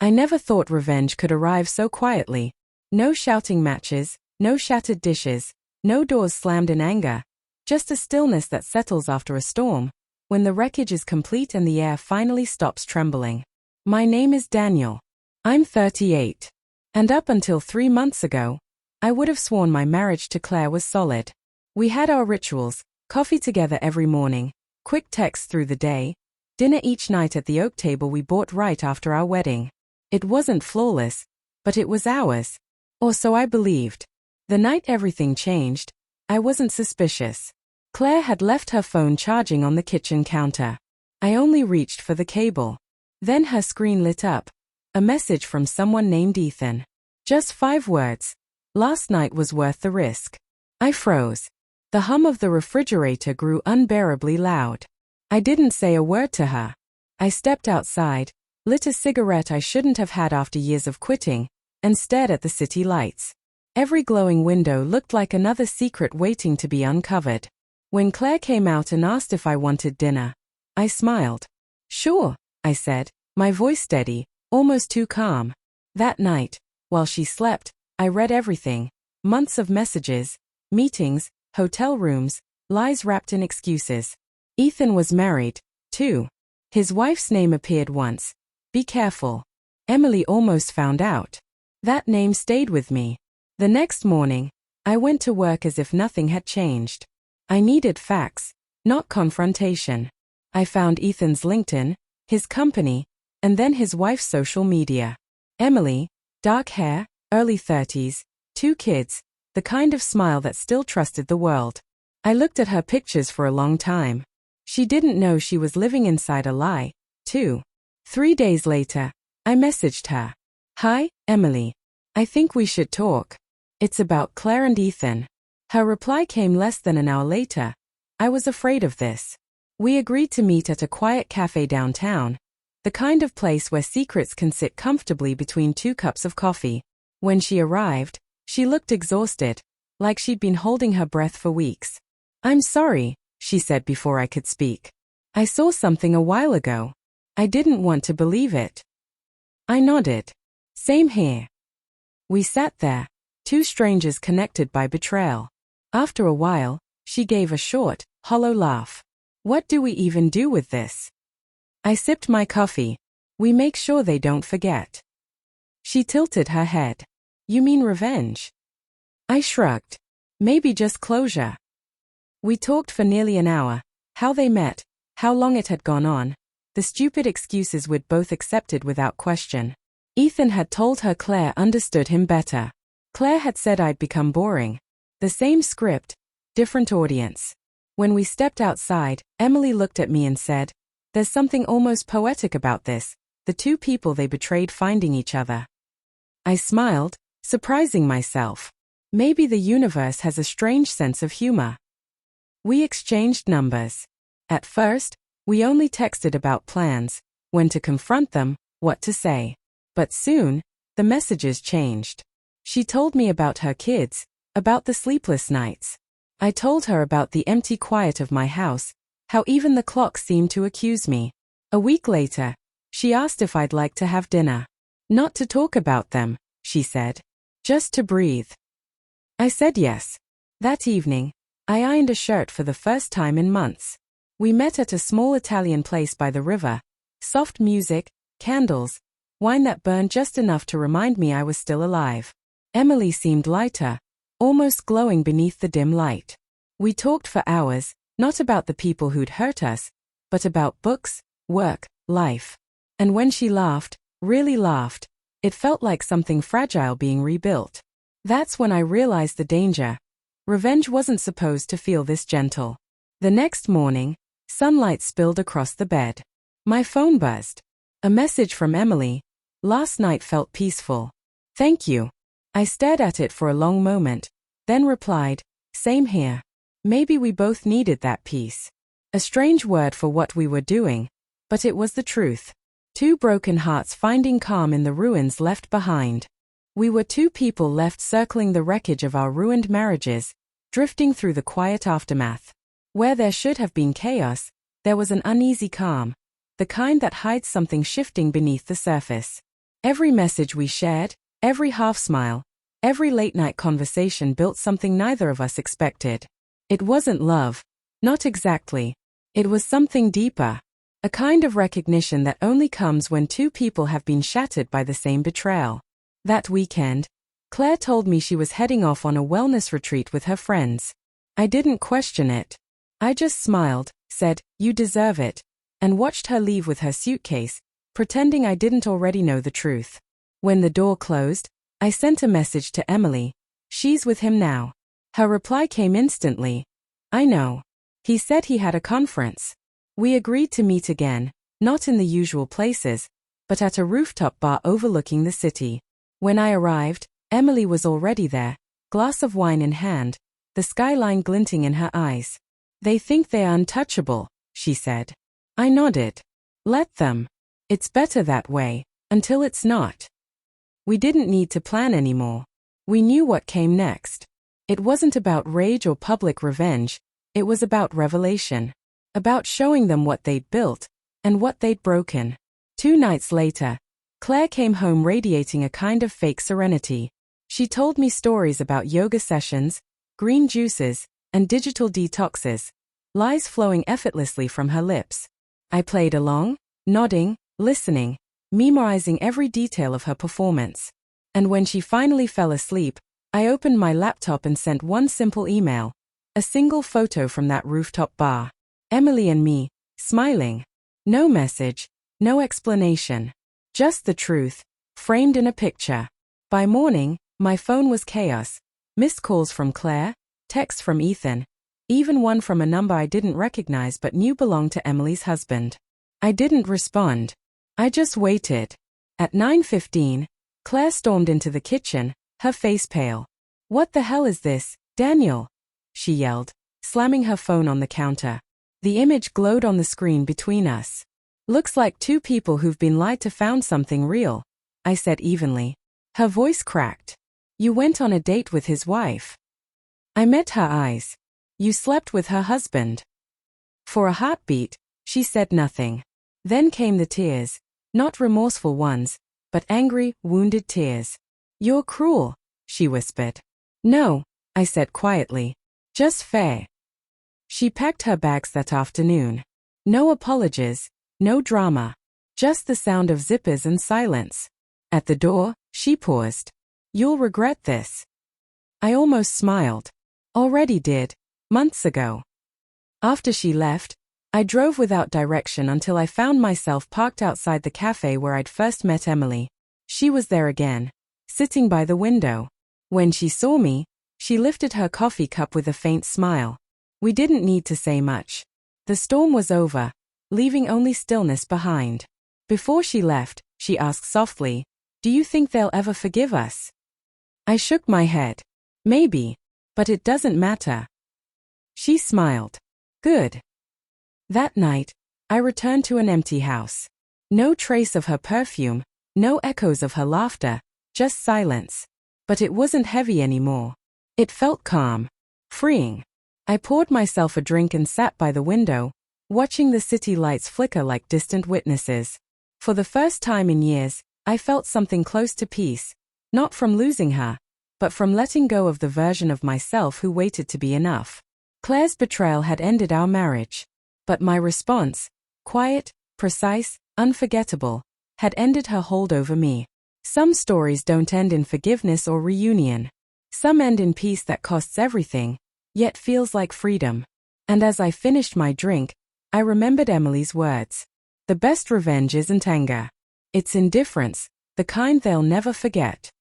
I never thought revenge could arrive so quietly. No shouting matches, no shattered dishes, no doors slammed in anger. Just a stillness that settles after a storm, when the wreckage is complete and the air finally stops trembling. My name is Daniel. I'm 38. And up until 3 months ago, I would have sworn my marriage to Claire was solid. We had our rituals, coffee together every morning, quick texts through the day, dinner each night at the oak table we bought right after our wedding. It wasn't flawless, but it was ours. Or so I believed. The night everything changed, I wasn't suspicious. Claire had left her phone charging on the kitchen counter. I only reached for the cable. Then her screen lit up. A message from someone named Ethan. Just 5 words. Last night was worth the risk. I froze. The hum of the refrigerator grew unbearably loud. I didn't say a word to her. I stepped outside, lit a cigarette I shouldn't have had after years of quitting, and stared at the city lights. Every glowing window looked like another secret waiting to be uncovered. When Claire came out and asked if I wanted dinner, I smiled. Sure, I said, my voice steady, almost too calm. That night, while she slept, I read everything. Months of messages, meetings, hotel rooms, lies wrapped in excuses. Ethan was married, too. His wife's name appeared once. Be careful. Emily almost found out. That name stayed with me. The next morning, I went to work as if nothing had changed. I needed facts, not confrontation. I found Ethan's LinkedIn, his company, and then his wife's social media. Emily, dark hair, early 30s, 2 kids, the kind of smile that still trusted the world. I looked at her pictures for a long time. She didn't know she was living inside a lie, too. 3 days later, I messaged her. Hi, Emily. I think we should talk. It's about Claire and Ethan. Her reply came less than an hour later. I was afraid of this. We agreed to meet at a quiet cafe downtown, the kind of place where secrets can sit comfortably between 2 cups of coffee. When she arrived, she looked exhausted, like she'd been holding her breath for weeks. I'm sorry, she said before I could speak. I saw something a while ago. I didn't want to believe it. I nodded. Same here. We sat there, 2 strangers connected by betrayal. After a while, she gave a short, hollow laugh. What do we even do with this? I sipped my coffee. We make sure they don't forget. She tilted her head. You mean revenge? I shrugged. Maybe just closure. We talked for nearly an hour. How they met, how long it had gone on, the stupid excuses we'd both accepted without question. Ethan had told her Claire understood him better. Claire had said I'd become boring. The same script, different audience. When we stepped outside, Emily looked at me and said, there's something almost poetic about this, the 2 people they betrayed finding each other. I smiled, surprising myself. Maybe the universe has a strange sense of humor. We exchanged numbers. At first, we only texted about plans, when to confront them, what to say. But soon, the messages changed. She told me about her kids, about the sleepless nights. I told her about the empty quiet of my house, how even the clock seemed to accuse me. A week later, she asked if I'd like to have dinner. Not to talk about them, she said. Just to breathe. I said yes. That evening, I ironed a shirt for the first time in months. We met at a small Italian place by the river. Soft music, candles, wine that burned just enough to remind me I was still alive. Emily seemed lighter, almost glowing beneath the dim light. We talked for hours, not about the people who'd hurt us, but about books, work, life. And when she laughed, really laughed, it felt like something fragile being rebuilt. That's when I realized the danger. Revenge wasn't supposed to feel this gentle. The next morning, sunlight spilled across the bed. My phone buzzed. A message from Emily. Last night felt peaceful. Thank you. I stared at it for a long moment, then replied, same here. Maybe we both needed that peace. A strange word for what we were doing, but it was the truth. 2 broken hearts finding calm in the ruins left behind. We were 2 people left circling the wreckage of our ruined marriages, drifting through the quiet aftermath. Where there should have been chaos, there was an uneasy calm, the kind that hides something shifting beneath the surface. Every message we shared, every half-smile, every late-night conversation built something neither of us expected. It wasn't love. Not exactly. It was something deeper. A kind of recognition that only comes when two people have been shattered by the same betrayal. That weekend, Claire told me she was heading off on a wellness retreat with her friends. I didn't question it. I just smiled, said, "You deserve it," and watched her leave with her suitcase, pretending I didn't already know the truth. When the door closed, I sent a message to Emily. "She's with him now." Her reply came instantly. "I know. He said he had a conference." We agreed to meet again, not in the usual places, but at a rooftop bar overlooking the city. When I arrived, Emily was already there, glass of wine in hand, the skyline glinting in her eyes. "They think they are untouchable," she said. I nodded. "Let them. It's better that way, until it's not." We didn't need to plan anymore. We knew what came next. It wasn't about rage or public revenge, it was about revelation. About showing them what they'd built, and what they'd broken. 2 nights later, Claire came home radiating a kind of fake serenity. She told me stories about yoga sessions, green juices, and digital detoxes, lies flowing effortlessly from her lips. I played along, nodding, listening, memorizing every detail of her performance. And when she finally fell asleep, I opened my laptop and sent one simple email, a single photo from that rooftop bar. Emily and me, smiling. No message, no explanation. Just the truth, framed in a picture. By morning, my phone was chaos. Missed calls from Claire, texts from Ethan, even one from a number I didn't recognize but knew belonged to Emily's husband. I didn't respond. I just waited. At 9:15, Claire stormed into the kitchen, her face pale. "What the hell is this, Daniel?" she yelled, slamming her phone on the counter. The image glowed on the screen between us. "Looks like two people who've been lied to found something real," I said evenly. Her voice cracked. "You went on a date with his wife." I met her eyes. "You slept with her husband." For a heartbeat, she said nothing. Then came the tears, not remorseful ones, but angry, wounded tears. "You're cruel," she whispered. "No," I said quietly. "Just fair." She packed her bags that afternoon. No apologies, no drama. Just the sound of zippers and silence. At the door, she paused. "You'll regret this." I almost smiled. Already did, months ago. After she left, I drove without direction until I found myself parked outside the cafe where I'd first met Emily. She was there again, sitting by the window. When she saw me, she lifted her coffee cup with a faint smile. We didn't need to say much. The storm was over, leaving only stillness behind. Before she left, she asked softly, "Do you think they'll ever forgive us?" I shook my head. "Maybe. But it doesn't matter." She smiled. "Good." That night, I returned to an empty house. No trace of her perfume, no echoes of her laughter, just silence. But it wasn't heavy anymore. It felt calm, freeing. I poured myself a drink and sat by the window, watching the city lights flicker like distant witnesses. For the first time in years, I felt something close to peace, not from losing her, but from letting go of the version of myself who waited to be enough. Claire's betrayal had ended our marriage. But my response, quiet, precise, unforgettable, had ended her hold over me. Some stories don't end in forgiveness or reunion. Some end in peace that costs everything, yet feels like freedom. And as I finished my drink, I remembered Emily's words. The best revenge isn't anger. It's indifference, the kind they'll never forget.